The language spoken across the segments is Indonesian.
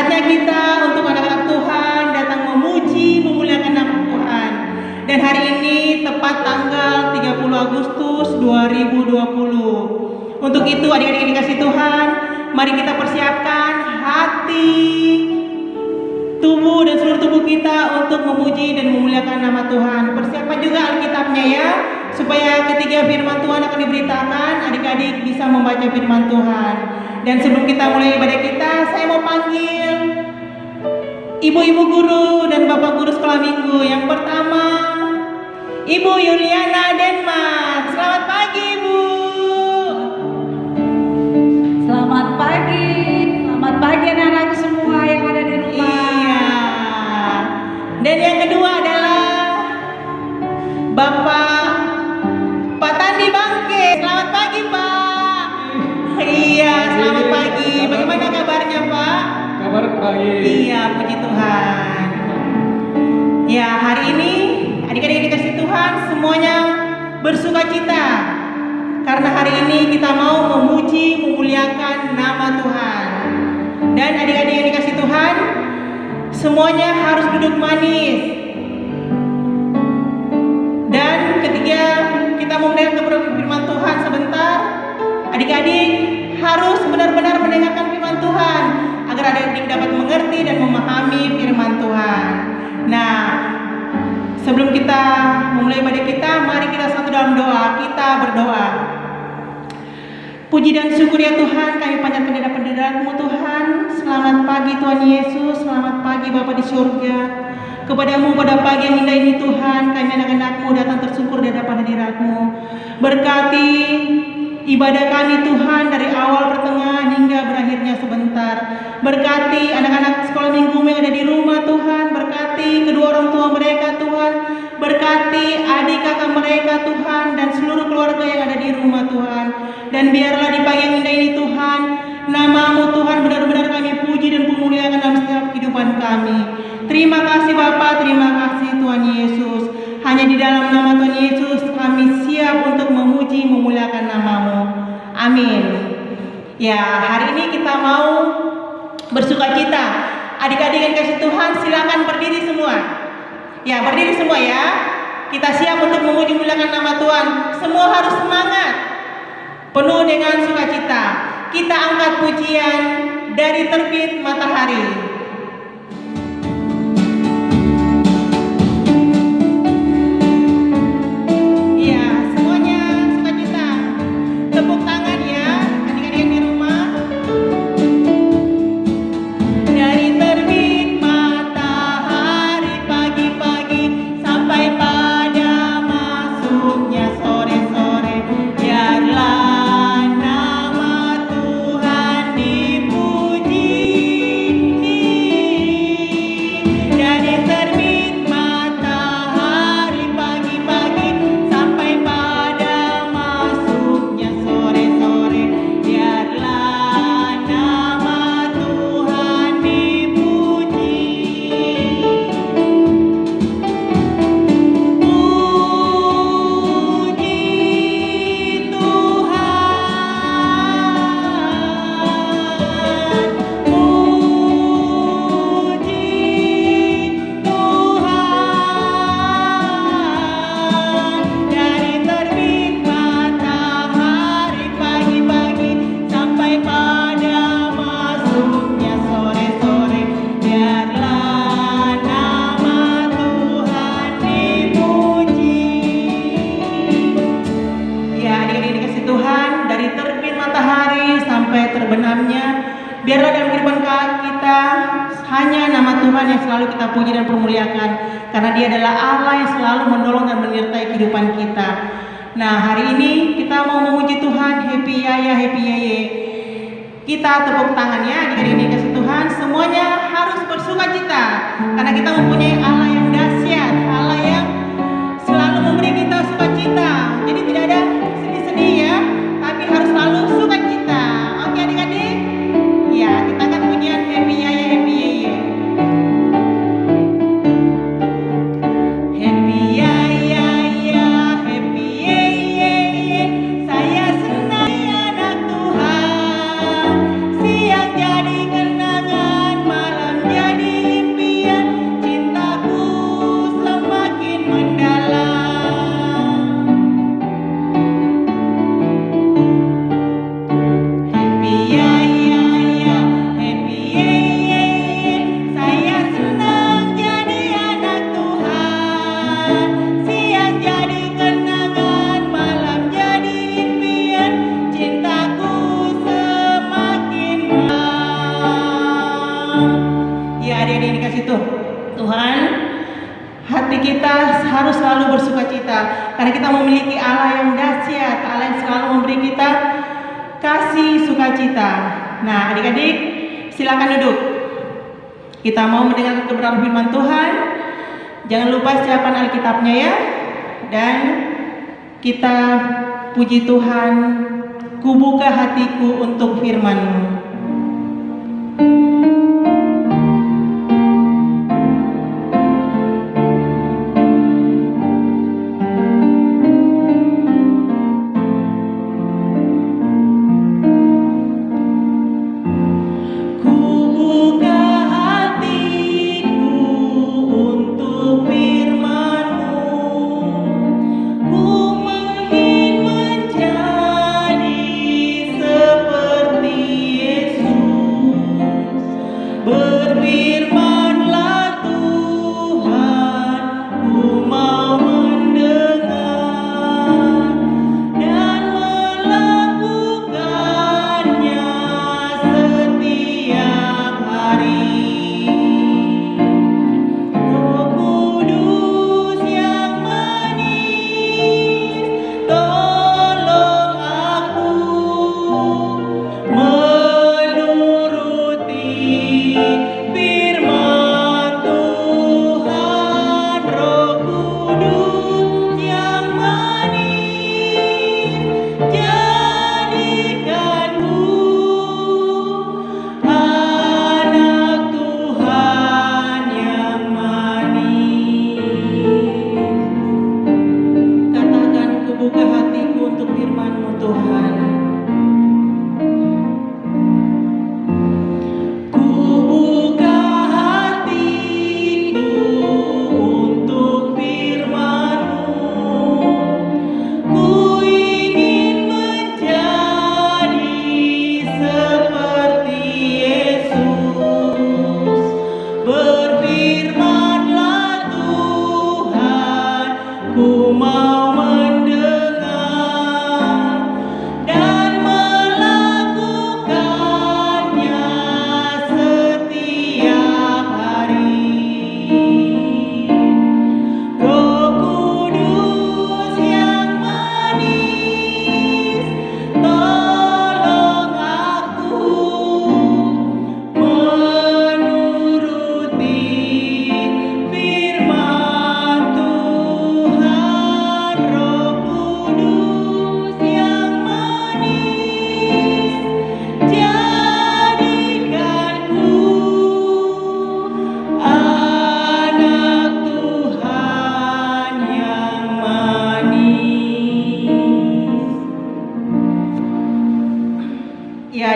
Saatnya kita untuk anak-anak Tuhan datang memuji, memuliakan nama Tuhan. Dan hari ini tepat tanggal 30 Agustus 2020. Untuk itu adik-adik yang dikasih Tuhan, mari kita persiapkan hati, tubuh dan seluruh tubuh kita untuk memuji dan memuliakan nama Tuhan. Persiapkan juga Alkitabnya ya, supaya ketika firman Tuhan akan diberitakan, adik-adik bisa membaca firman Tuhan. Dan sebelum kita mulai ibadah kita, saya mau panggil ibu-ibu guru dan bapak guru sekolah minggu. Yang pertama, Ibu Yuliana Denmark. Selamat pagi, Ibu. Selamat pagi. Selamat pagi anak-anakku semua yang ada di rumah. Iya. Dan yang kedua adalah Bapak Tandi Bangke. Selamat pagi, Pak. Iya, selamat pagi. Bagaimana kabarnya, Pak? Kabar baik. Iya, puji Tuhan. Ya, hari ini adik-adik yang dikasih Tuhan semuanya bersukacita karena hari ini kita mau memuji, memuliakan nama Tuhan. Dan adik-adik yang dikasih Tuhan semuanya harus duduk manis. Dan ketika kita mau mendengarkan firman Tuhan sebentar, adik-adik harus benar-benar mendengarkan firman Tuhan agar adik-adik dapat mengerti dan memahami firman Tuhan. Nah, sebelum kita memulai ibadah kita, mari kita satu dalam doa. Kita berdoa. Puji dan syukur ya Tuhan, kami panjatkan di hadapan-Mu Tuhan. Selamat pagi Tuhan Yesus, selamat pagi Bapa di surga. Kepadamu pada pagi yang indah ini Tuhan, kami anak-anak-Mu datang tersungkur di hadapan hadirat-Mu. Berkati ibadah kami Tuhan dari awal pertengahan hingga berakhirnya sebentar. Berkati anak-anak sekolah minggu yang ada di rumah Tuhan. Berkati kedua orang tua mereka Tuhan. Berkati adik kakak mereka Tuhan dan seluruh keluarga yang ada di rumah Tuhan. Dan biarlah di pagi yang indah ini Tuhan, nama-Mu Tuhan benar-benar kami puji dan memuliakan dalam setiap kehidupan kami. Terima kasih Bapa, terima kasih Tuhan Yesus. Hanya di dalam nama Tuhan Yesus kami siap untuk memuji, memuliakan nama-Mu. Amin. Ya, hari ini kita mau bersukacita. Adik-adik yang kasih Tuhan, silakan berdiri semua. Ya, berdiri semua ya. Kita siap untuk memuji, memuliakan nama Tuhan. Semua harus semangat, penuh dengan sukacita. Kita angkat pujian dari terbit matahari. Biarlah dalam kehidupan kita hanya nama Tuhan yang selalu kita puji dan permuliakan, karena Dia adalah Allah yang selalu menolong dan menyertai kehidupan kita. Nah, hari ini kita mau memuji Tuhan. Happy Yaya, Happy Yaye. Kita tepuk tangan ya, adik-adik ini kasih Tuhan. Semuanya harus bersukacita karena kita mempunyai Allah yang dahsyat, Allah yang selalu memberi kita sukacita. Jadi tidak ada sedih-sedih ya, tapi harus selalu sukacita. Oke adik-adik? Ya, kita akan pujian Happy Yaya, Happy Yaye. Happy Yaya, Happy Yaye. Saya senang anak Tuhan, siang jadi kenangan malam. kita, karena kita memiliki Allah yang dahsyat, Allah yang selalu memberi kita kasih sukacita. Nah, adik-adik, silakan duduk. Kita mau mendengar kebenaran firman Tuhan. Jangan lupa siapkan Alkitabnya ya. Dan kita puji Tuhan, kubuka hatiku untuk firman-Mu.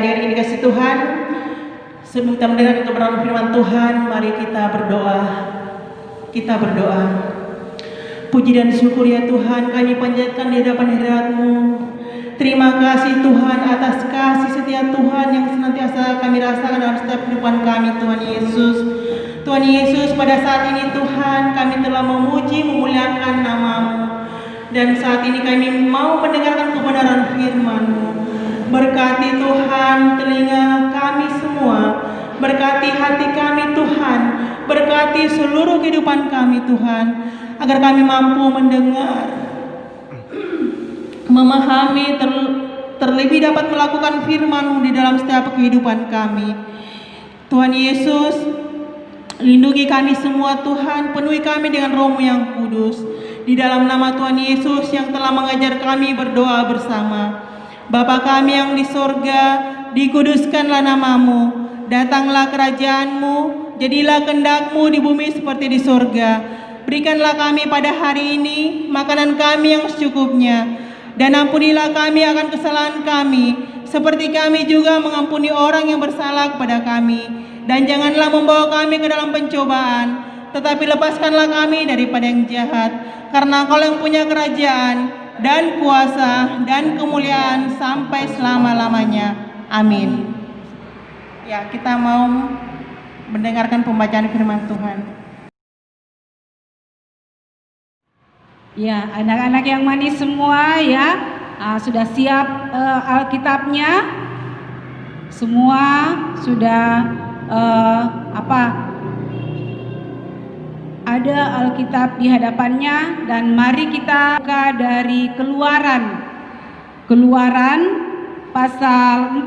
Adik-adik dikasih Tuhan, sebelum kita mendengar kebenaran firman Tuhan, mari kita berdoa. Kita berdoa. Puji dan syukur ya Tuhan, kami panjatkan di hadapan hadirat-Mu. Terima kasih Tuhan atas kasih setia Tuhan yang senantiasa kami rasakan dalam setiap kehidupan kami, Tuhan Yesus. Tuhan Yesus, pada saat ini Tuhan, kami telah memuji, memuliakan nama-Mu. Dan saat ini kami mau mendengarkan kebenaran firman-Mu. Berkati Tuhan telinga kami semua, berkati hati kami Tuhan, berkati seluruh kehidupan kami Tuhan, agar kami mampu mendengar, memahami, terlebih dapat melakukan firman-Mu di dalam setiap kehidupan kami. Tuhan Yesus, lindungi kami semua Tuhan, penuhi kami dengan Roh-Mu yang kudus. Di dalam nama Tuhan Yesus yang telah mengajar kami berdoa bersama. Bapa kami yang di sorga, dikuduskanlah nama-Mu, datanglah kerajaan-Mu, jadilah kehendak-Mu di bumi seperti di sorga. Berikanlah kami pada hari ini makanan kami yang secukupnya, dan ampunilah kami akan kesalahan kami, seperti kami juga mengampuni orang yang bersalah kepada kami. Dan janganlah membawa kami ke dalam pencobaan, tetapi lepaskanlah kami daripada yang jahat, karena Engkau yang punya kerajaan, dan kuasa dan kemuliaan sampai selama-lamanya. Amin. Ya, kita mau mendengarkan pembacaan firman Tuhan. Ya, anak-anak yang manis semua ya, sudah siap Alkitabnya? Semua sudah ada Alkitab di hadapannya dan mari kita buka dari Keluaran pasal 40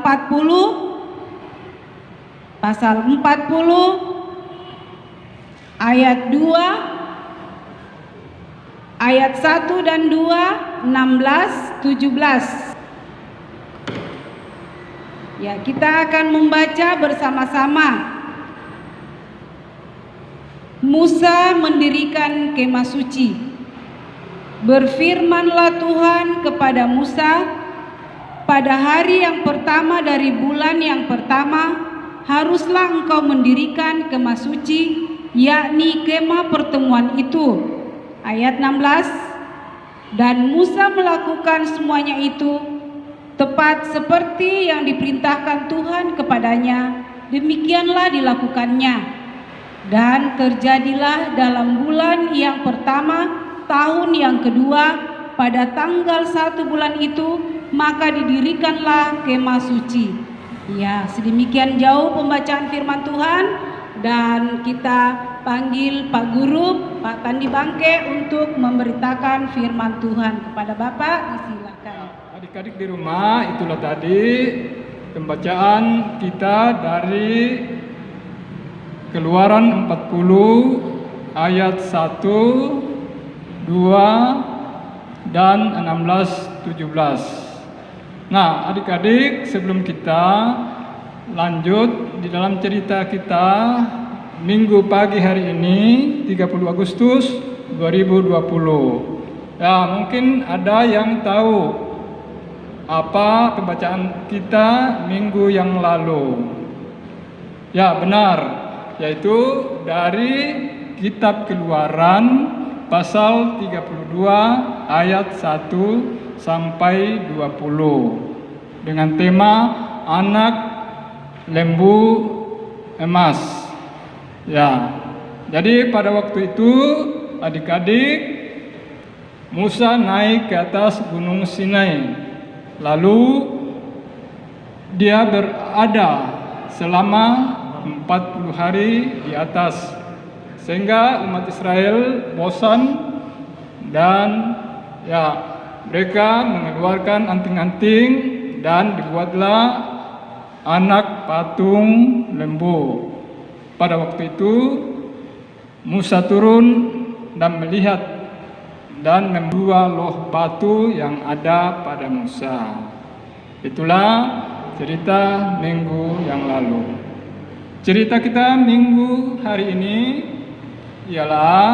ayat 2 ayat 1 dan 2, 16, 17. Ya, kita akan membaca bersama-sama. Musa mendirikan kemah suci. Berfirmanlah Tuhan kepada Musa, pada hari yang pertama dari bulan yang pertama, haruslah engkau mendirikan kemah suci, yakni kemah pertemuan itu. Ayat 16, dan Musa melakukan semuanya itu tepat seperti yang diperintahkan Tuhan kepadanya, demikianlah dilakukannya. Dan terjadilah dalam bulan yang pertama, tahun yang kedua, pada tanggal 1 bulan itu, maka didirikanlah kemah suci. Ya, sedemikian jauh pembacaan firman Tuhan, dan kita panggil Pak Guru, Pak Tandi Bangke untuk memberitakan firman Tuhan. Kepada Bapak, disilakan. Adik-adik di rumah, itulah tadi pembacaan kita dari Keluaran 40 ayat 1, 2 dan 16, 17. Nah, adik-adik, sebelum kita lanjut di dalam cerita kita Minggu pagi hari ini 30 Agustus 2020. Ya, mungkin ada yang tahu apa pembacaan kita minggu yang lalu. Ya, benar, yaitu dari kitab Keluaran pasal 32 ayat 1 sampai 20 dengan tema anak lembu emas. Ya, jadi pada waktu itu adik-adik, Musa naik ke atas gunung Sinai, lalu dia berada selama 40 hari di atas, sehingga umat Israel bosan dan ya mereka mengeluarkan anting-anting dan dibuatlah anak patung lembu. Pada waktu itu Musa turun dan melihat dan membawa loh batu yang ada pada Musa. Itulah cerita minggu yang lalu. Cerita kita minggu hari ini ialah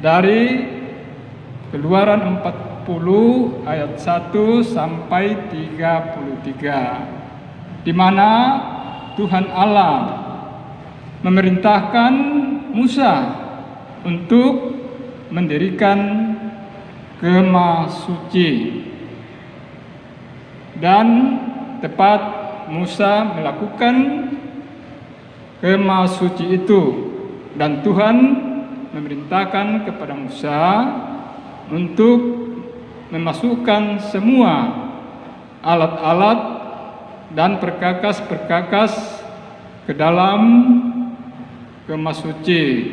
dari Keluaran 40 ayat 1 sampai 33, di mana Tuhan Allah memerintahkan Musa untuk mendirikan kemah suci, dan tepat Musa melakukan kemah suci itu, dan Tuhan memerintahkan kepada Musa untuk memasukkan semua alat-alat dan perkakas-perkakas ke dalam kemah suci.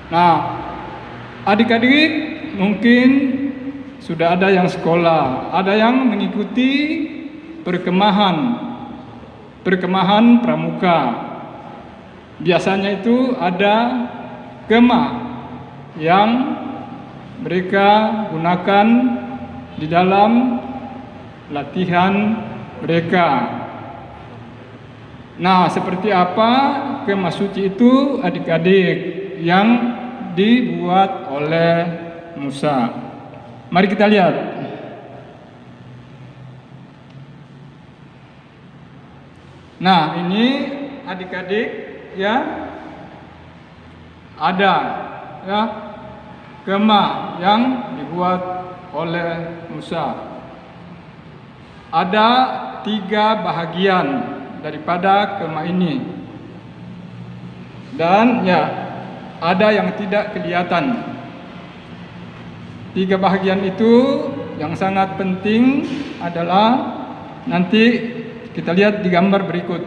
Nah, adik-adik mungkin sudah ada yang sekolah, ada yang mengikuti perkemahan pramuka. Biasanya itu ada kemah yang mereka gunakan di dalam latihan mereka. Nah, seperti apa kemah suci itu adik-adik yang dibuat oleh Musa? Mari kita lihat. Nah, ini adik-adik ya, ada ya kemah yang dibuat oleh Musa. Ada 3 bahagian daripada kemah ini, dan ya ada yang tidak kelihatan. 3 bahagian itu yang sangat penting adalah nanti kita lihat di gambar berikut.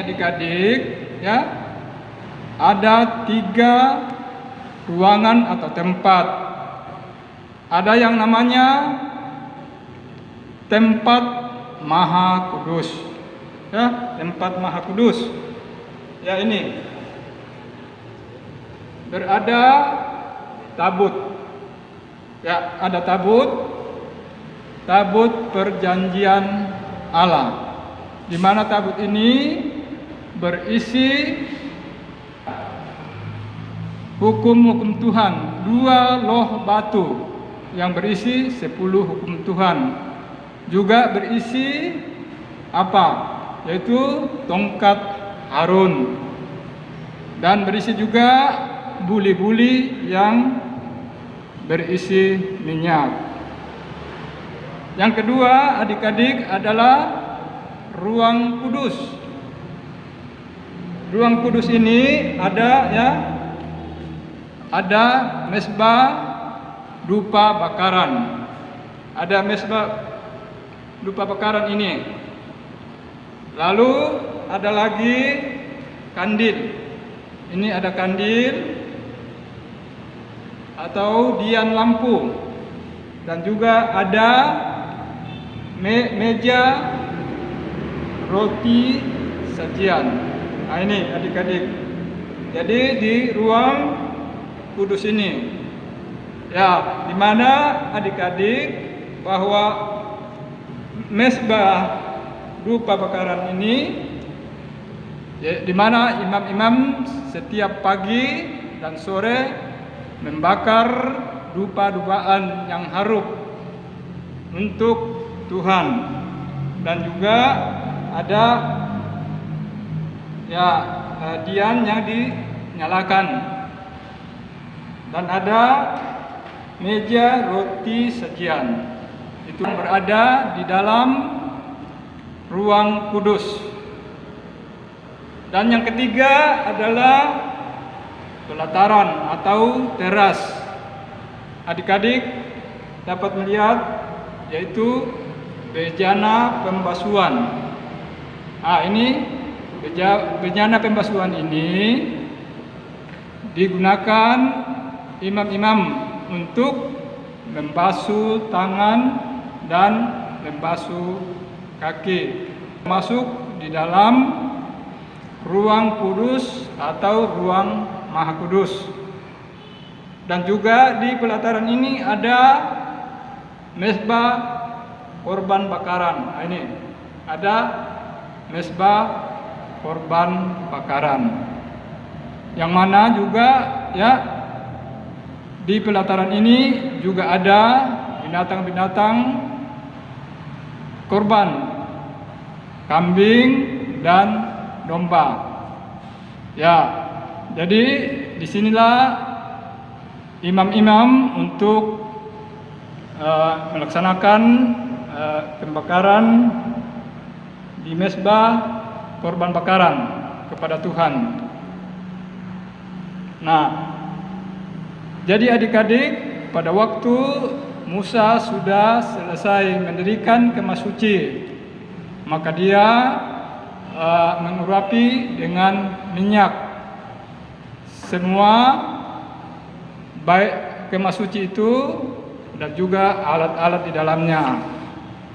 adik-adik, ya, ada 3 ruangan atau tempat. Ada yang namanya tempat Maha Kudus, ya, tempat Maha Kudus. Ya, ini berada tabut. Ya, ada tabut perjanjian Allah. Di mana tabut ini berisi hukum-hukum Tuhan, 2 loh batu yang berisi 10 hukum Tuhan. Juga berisi apa? Yaitu tongkat Harun. Dan berisi juga buli-buli yang berisi minyak. Yang kedua, adik-adik, adalah ruang kudus. Ruang kudus ini ada, ya, ada mezbah dupa bakaran. Ada mezbah dupa bakaran ini. Lalu ada lagi kandil. Ini ada kandil atau dian lampu. Dan juga ada meja roti sajian. Nah, ini adik-adik. Jadi di ruang kudus ini, ya, di mana adik-adik bahwa mezbah dupa bakaran ini, ya, di mana imam-imam setiap pagi dan sore membakar dupa-dupaan yang harum untuk Tuhan. Dan juga ada, ya, dian yang dinyalakan. Dan ada meja roti sajian. Itu berada di dalam ruang kudus. Dan yang ketiga adalah pelataran atau teras. Adik-adik dapat melihat, yaitu bejana pembasuhan. Ini bejana pembasuhan ini digunakan imam-imam untuk membasuh tangan dan membasuh kaki. Masuk di dalam ruang kudus atau ruang Maha Kudus. Dan juga di pelataran ini ada mezbah korban bakaran. Nah, ini ada mezbah korban bakaran. Yang mana juga, ya, di pelataran ini juga ada binatang-binatang korban, kambing dan domba. Ya, jadi disinilah imam-imam untuk melaksanakan pembakaran di mezbah korban bakaran kepada Tuhan. Nah, jadi adik-adik, pada waktu Musa sudah selesai mendirikan kemah suci, maka dia mengurapi dengan minyak semua, baik kemah suci itu dan juga alat-alat di dalamnya.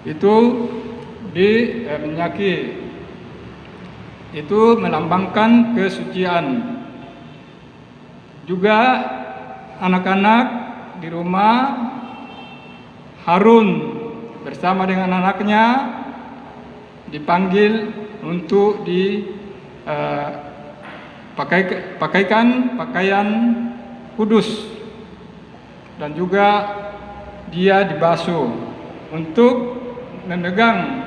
Itu diminyaki. Itu melambangkan kesucian. Juga anak-anak di rumah, Harun bersama dengan anaknya dipanggil untuk pakaikan pakaian kudus, dan juga dia dibasuh untuk memegang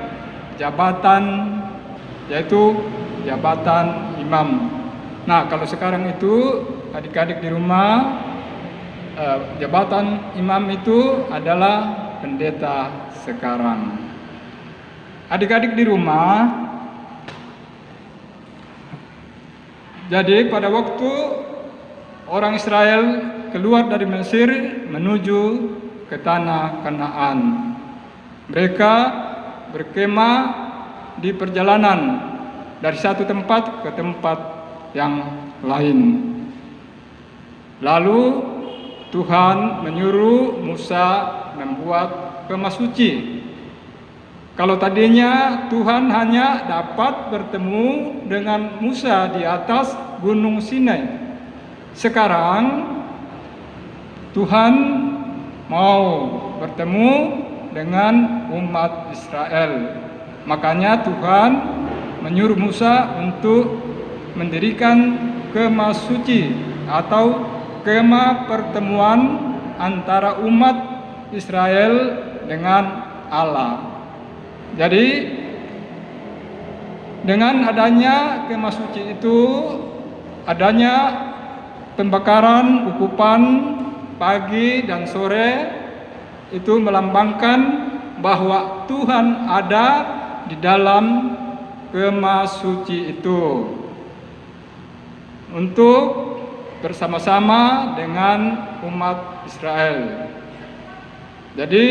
jabatan, yaitu jabatan imam. Nah, kalau sekarang itu adik-adik di rumah, jabatan imam itu adalah pendeta sekarang. Adik-adik di rumah, jadi pada waktu orang Israel keluar dari Mesir menuju ke tanah Kanaan, mereka berkemah di perjalanan dari satu tempat ke tempat yang lain. Lalu Tuhan menyuruh Musa membuat kemah suci. Kalau tadinya Tuhan hanya dapat bertemu dengan Musa di atas Gunung Sinai, sekarang Tuhan mau bertemu dengan umat Israel. Makanya Tuhan menyuruh Musa untuk mendirikan kemah suci atau kemah pertemuan antara umat Israel dengan Allah. Jadi dengan adanya kemah suci itu, adanya pembakaran ukupan pagi dan sore, itu melambangkan bahwa Tuhan ada di dalam kemah suci itu untuk bersama-sama dengan umat Israel. Jadi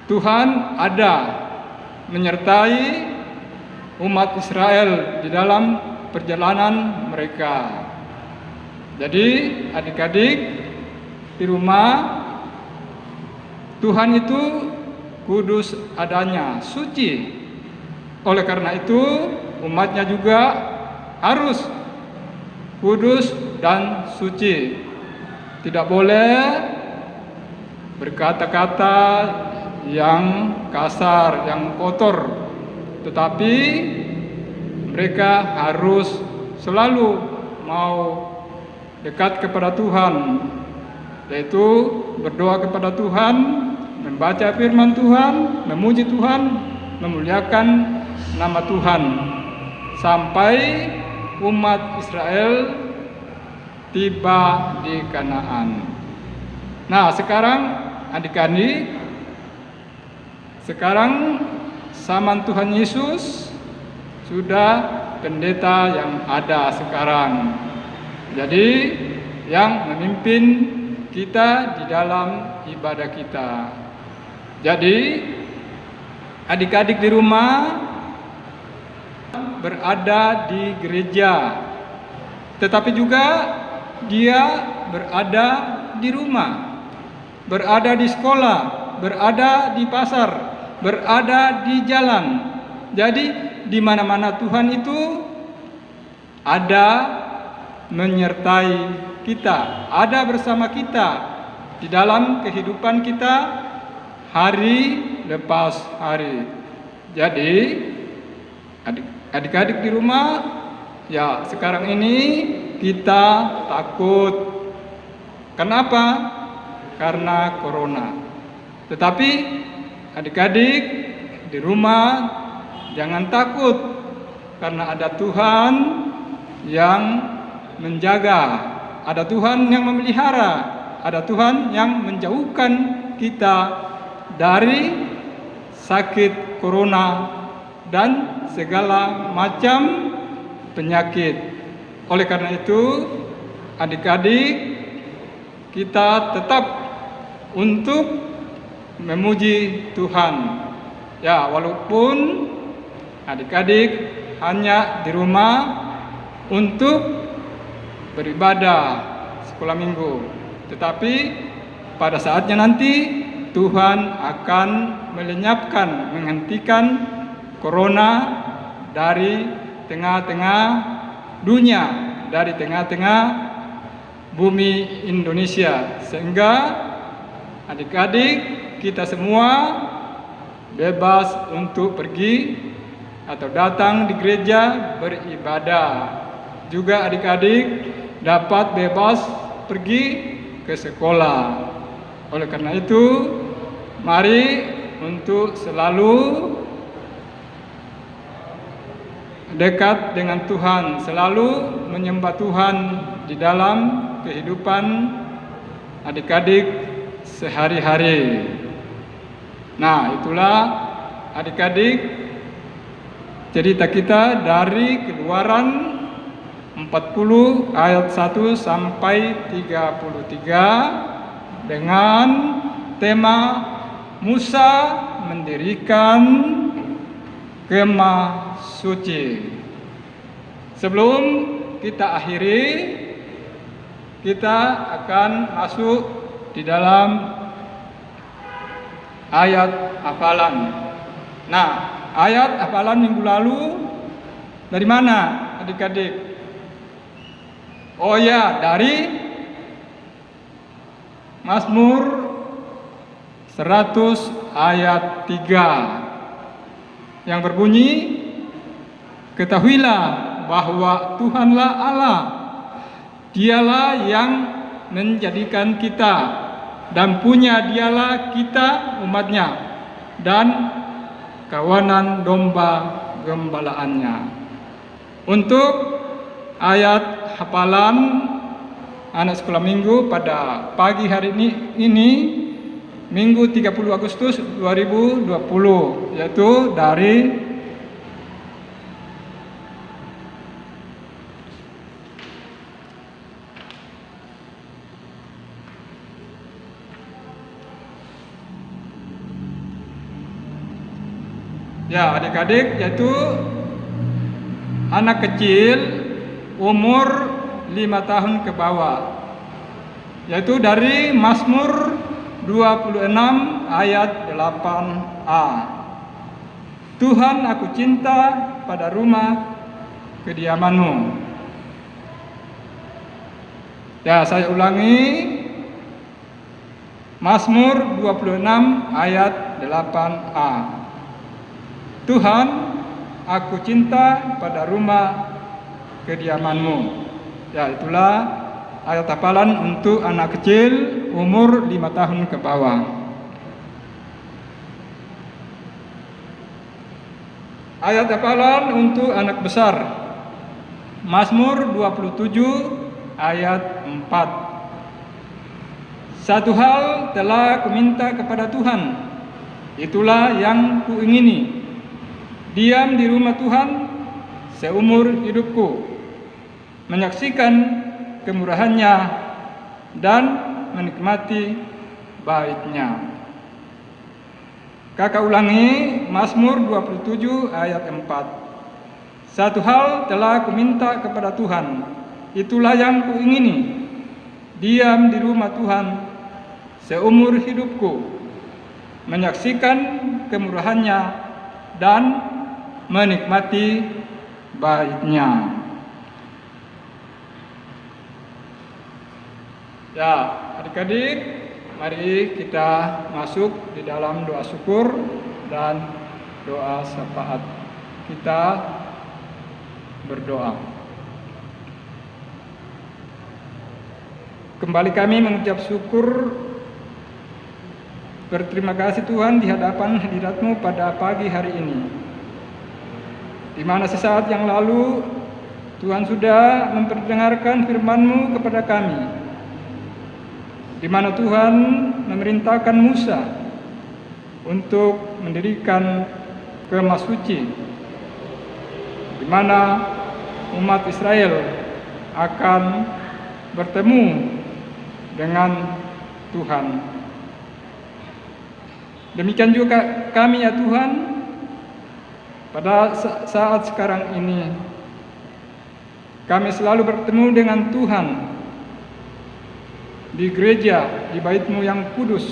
Tuhan ada menyertai umat Israel di dalam perjalanan mereka. Jadi adik-adik di rumah, Tuhan itu kudus adanya, suci. Oleh karena itu umatnya juga harus kudus dan suci. Tidak boleh berkata-kata yang kasar, yang kotor, tetapi mereka harus selalu mau dekat kepada Tuhan, yaitu berdoa kepada Tuhan, membaca firman Tuhan, memuji Tuhan, memuliakan nama Tuhan, sampai umat Israel tiba di Kanaan. Nah, sekarang adik-adik, sekarang zaman Tuhan Yesus sudah pendeta yang ada sekarang. Jadi yang memimpin kita di dalam ibadah kita. Jadi adik-adik di rumah berada di gereja, tetapi juga dia berada di rumah, berada di sekolah, berada di pasar, berada di jalan. Jadi di mana-mana Tuhan itu ada menyertai kita, ada bersama kita di dalam kehidupan kita hari lepas hari. Jadi adik-adik di rumah, ya sekarang ini kita takut. Kenapa? Karena corona. Tetapi adik-adik di rumah jangan takut, karena ada Tuhan yang menjaga, ada Tuhan yang memelihara, ada Tuhan yang menjauhkan kita dari sakit corona dan segala macam penyakit. Oleh karena itu, adik-adik, kita tetap untuk memuji Tuhan. Ya, walaupun adik-adik hanya di rumah untuk beribadah sekolah minggu, tetapi pada saatnya nanti Tuhan akan melenyapkan, menghentikan corona dari tengah-tengah dunia, dari tengah-tengah bumi Indonesia, sehingga adik-adik kita semua bebas untuk pergi atau datang di gereja beribadah. Juga adik-adik dapat bebas pergi ke sekolah. Oleh karena itu, mari untuk selalu dekat dengan Tuhan, selalu menyembah Tuhan di dalam kehidupan adik-adik sehari-hari. Nah, itulah adik-adik cerita kita dari Keluaran 40 ayat 1 sampai 33 dengan tema Musa mendirikan kemah suci. Sebelum kita akhiri, kita akan masuk di dalam ayat hafalan. Nah, ayat hafalan minggu lalu dari mana adik-adik? Oh ya, dari Mazmur 100 ayat 3 yang berbunyi, ketahuilah bahwa Tuhanlah Allah, Dialah yang menjadikan kita, dan punya Dialah kita umatnya, dan kawanan domba gembalaannya. Untuk ayat hafalan anak sekolah minggu pada pagi hari ini Minggu 30 Agustus 2020, yaitu dari ya adik-adik, yaitu anak kecil umur 5 tahun ke bawah, yaitu dari Mazmur 26 ayat 8a. Tuhan, aku cinta pada rumah kediaman-Mu. Ya, saya ulangi, Mazmur 26 ayat 8a. Tuhan, aku cinta pada rumah kediaman-Mu. Ya, itulah ayat hafalan untuk anak kecil umur 5 tahun ke bawah. Ayat hafalan untuk anak besar, Mazmur 27 ayat 4. Satu hal telah kuminta kepada Tuhan, itulah yang kuingini, diam di rumah Tuhan seumur hidupku, menyaksikan kemurahannya dan menikmati baiknya. Kakak ulangi, Mazmur 27 ayat 4. Satu hal telah kuminta kepada Tuhan, itulah yang kuingini, diam di rumah Tuhan seumur hidupku, menyaksikan kemurahannya dan menikmati baiknya. Ya, adik-adik, mari kita masuk di dalam doa syukur dan doa syafaat. Kita berdoa. Kembali kami mengucap syukur, berterima kasih Tuhan di hadapan hadirat-Mu pada pagi hari ini, di mana sesaat yang lalu Tuhan sudah memperdengarkan firman-Mu kepada kami, di mana Tuhan memerintahkan Musa untuk mendirikan kemah suci, di mana umat Israel akan bertemu dengan Tuhan. Demikian juga kami ya Tuhan, pada saat sekarang ini kami selalu bertemu dengan Tuhan di gereja, di bait-Mu yang kudus,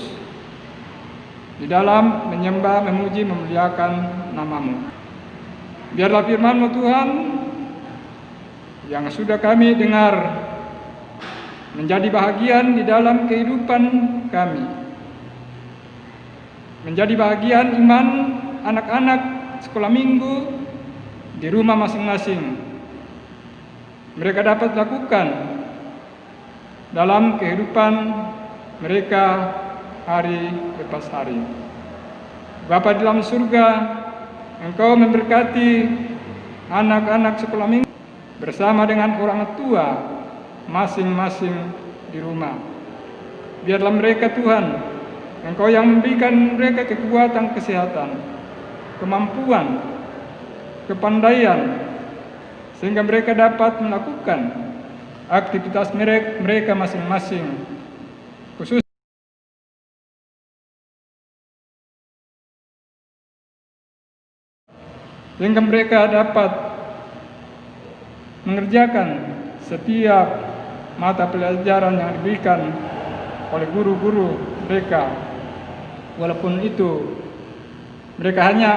di dalam menyembah, memuji, memuliakan nama-Mu. Biarlah firman-Mu Tuhan yang sudah kami dengar menjadi bahagian di dalam kehidupan kami, menjadi bahagian iman anak-anak sekolah minggu di rumah masing-masing. Mereka dapat lakukan dalam kehidupan mereka hari lepas hari. Bapa di dalam surga, Engkau memberkati anak-anak sekolah minggu bersama dengan orang tua masing-masing di rumah. Biarlah mereka Tuhan, Engkau yang memberikan mereka kekuatan, kesehatan, kemampuan, kepandaian, sehingga mereka dapat melakukan aktivitas mereka masing-masing, khusus sehingga mereka dapat mengerjakan setiap mata pelajaran yang diberikan oleh guru-guru mereka, walaupun itu mereka hanya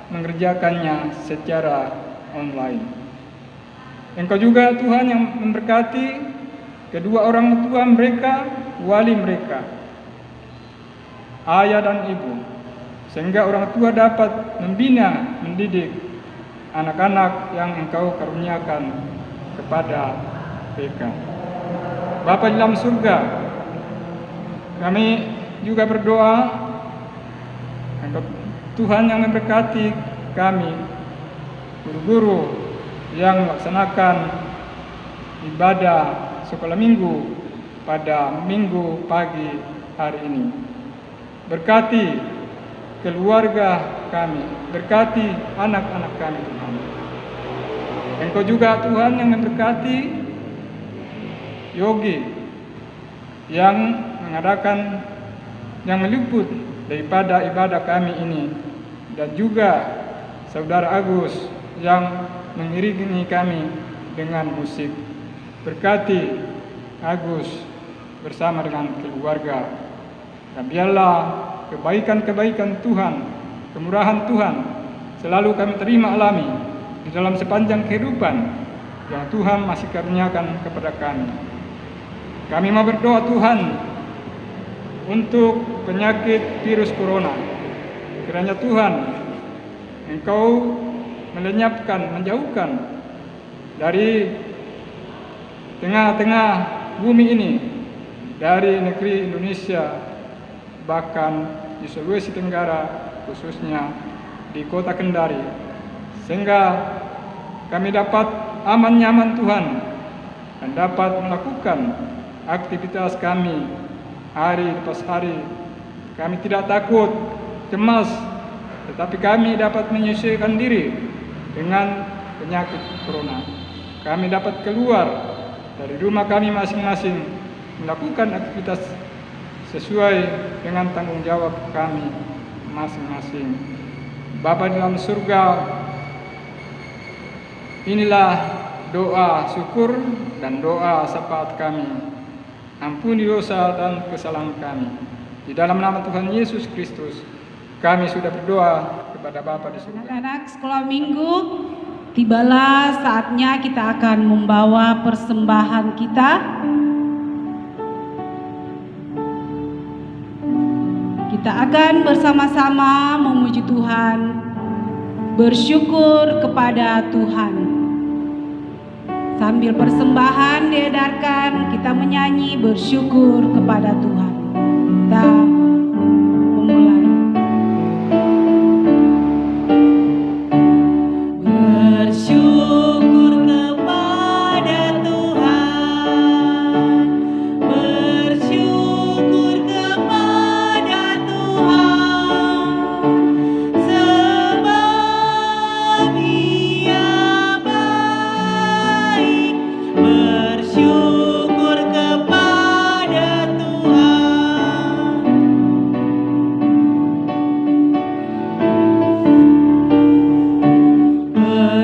mengerjakannya secara online. Engkau juga Tuhan yang memberkati kedua orang tua mereka, wali mereka, ayah dan ibu, sehingga orang tua dapat membina, mendidik anak-anak yang Engkau karuniakan kepada mereka. Bapa di dalam surga, kami juga berdoa Engkau Tuhan yang memberkati kami, guru-guru yang melaksanakan ibadah sekolah minggu pada minggu pagi hari ini. Berkati keluarga kami, berkati anak-anak kami Tuhan. Engkau juga Tuhan yang memberkati Yogi yang mengadakan, yang meliput daripada ibadah kami ini, dan juga Saudara Agus yang mengiringi kami dengan musik. Berkati Agus bersama dengan keluarga, dan biarlah kebaikan-kebaikan Tuhan, kemurahan Tuhan selalu kami terima alami di dalam sepanjang kehidupan yang Tuhan masih karuniakan kepada kami. Kami mau berdoa Tuhan untuk penyakit virus corona. Kiranya Tuhan Engkau melenyapkan, menjauhkan dari tengah-tengah bumi ini, dari negeri Indonesia, bahkan di Sulawesi Tenggara, khususnya di kota Kendari, sehingga kami dapat aman nyaman Tuhan dan dapat melakukan aktivitas kami hari lepas hari. Kami tidak takut, cemas, tetapi kami dapat menyesuaikan diri dengan penyakit corona. Kami dapat keluar dari rumah kami masing-masing, melakukan aktivitas sesuai dengan tanggung jawab kami masing-masing. Bapa di dalam surga, inilah doa syukur dan doa syafaat kami. Ampuni dosa dan kesalahan kami. Di dalam nama Tuhan Yesus Kristus, kami sudah berdoa kepada Bapa di surga. Anak-anak sekolah minggu, tibalah saatnya kita akan membawa persembahan kita. Kita akan bersama-sama memuji Tuhan, bersyukur kepada Tuhan. Sambil persembahan diedarkan, kita menyanyi bersyukur kepada Tuhan. Kita memulai. Bersyukur kepada Tuhan, bersyukur kepada Tuhan, sebab Dia baik. Bersyukur kepada Tuhan.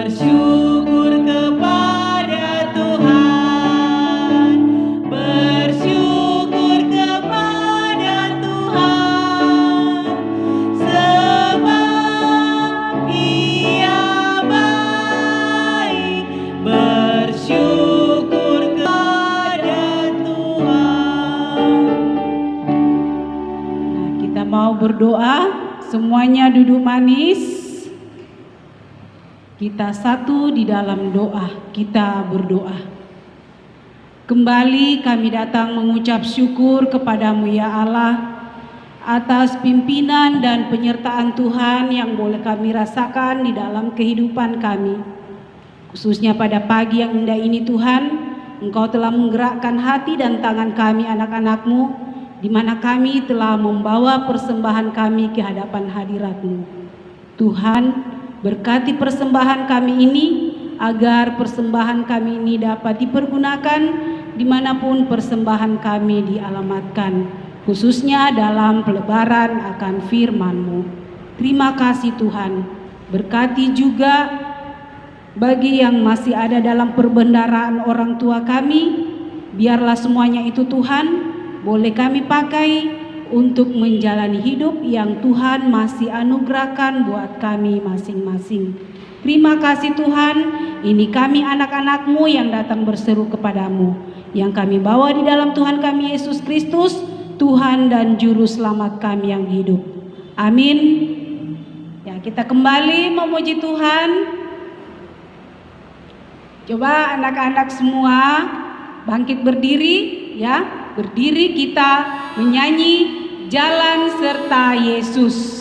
Bersyukur kepada Tuhan, bersyukur kepada Tuhan, sebab Ia baik. Bersyukur kepada Tuhan. Nah, kita mau berdoa, semuanya duduk manis. Kita satu di dalam doa, kita berdoa. Kembali kami datang mengucap syukur kepadamu ya Allah, atas pimpinan dan penyertaan Tuhan yang boleh kami rasakan di dalam kehidupan kami. Khususnya pada pagi yang indah ini Tuhan, Engkau telah menggerakkan hati dan tangan kami anak-anak-Mu, di mana kami telah membawa persembahan kami ke hadapan hadirat-Mu. Tuhan, berkati persembahan kami ini, agar persembahan kami ini dapat dipergunakan dimanapun persembahan kami dialamatkan, khususnya dalam pelebaran akan firman-Mu. Terima kasih Tuhan. Berkati juga bagi yang masih ada dalam perbendaharaan orang tua kami. Biarlah semuanya itu Tuhan boleh kami pakai untuk menjalani hidup yang Tuhan masih anugerahkan buat kami masing-masing. Terima kasih Tuhan, ini kami anak-anak-Mu yang datang berseru kepadamu, yang kami bawa di dalam Tuhan kami Yesus Kristus, Tuhan dan Juru Selamat kami yang hidup. Amin. Ya, kita kembali memuji Tuhan. Coba anak-anak semua bangkit berdiri, ya. Berdiri kita menyanyi Jalan Serta Yesus.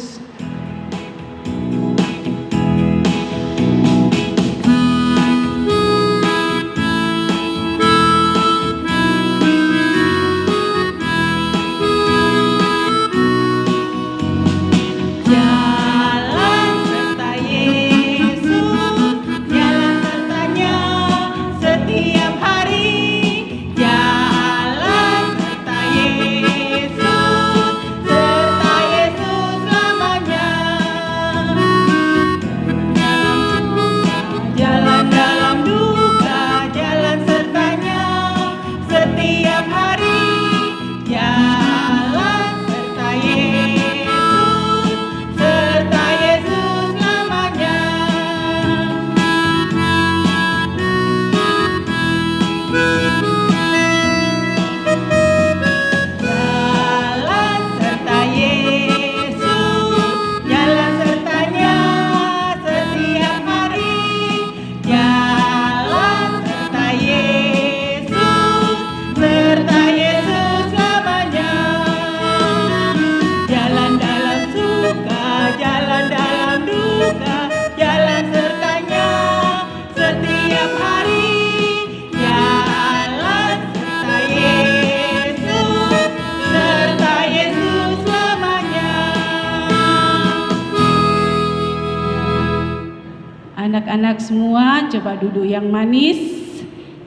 Anak-anak semua coba duduk yang manis.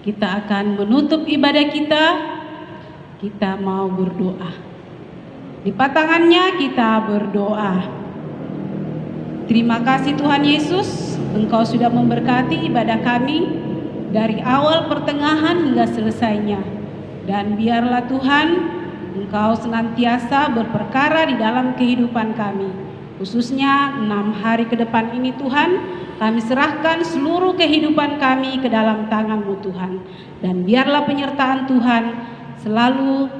Kita akan menutup ibadah kita. Kita mau berdoa. Lipat tangannya kita berdoa. Terima kasih Tuhan Yesus, Engkau sudah memberkati ibadah kami dari awal pertengahan hingga selesainya. Dan biarlah Tuhan, Engkau senantiasa berperkara di dalam kehidupan kami. Khususnya 6 hari ke depan ini Tuhan, kami serahkan seluruh kehidupan kami ke dalam tangan-Mu Tuhan. Dan biarlah penyertaan Tuhan selalu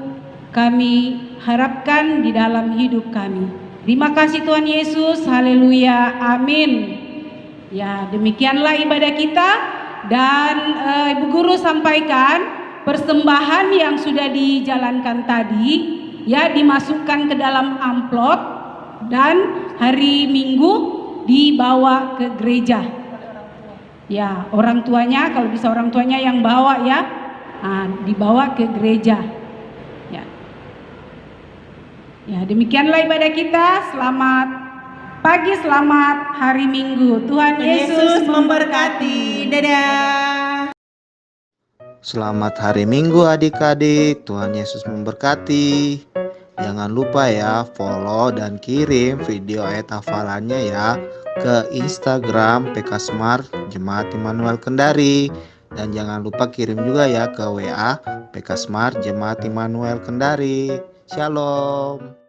kami harapkan di dalam hidup kami. Terima kasih Tuhan Yesus, haleluya, amin. Ya, demikianlah ibadah kita. Dan Ibu Guru sampaikan persembahan yang sudah dijalankan tadi, ya, dimasukkan ke dalam amplop dan hari Minggu dibawa ke gereja. Ya, orang tuanya, kalau bisa orang tuanya yang bawa, ya, dibawa ke gereja. Ya, ya, demikianlah ibadah kita. Selamat pagi, selamat hari Minggu. Tuhan Yesus memberkati. Dadah. Selamat hari Minggu adik-adik, Tuhan Yesus memberkati. Jangan lupa ya follow dan kirim video ayat hafalannya ya ke Instagram PK Smart Jemaat Immanuel Kendari. Dan jangan lupa kirim juga ya ke WA PK Smart Jemaat Immanuel Kendari. Shalom.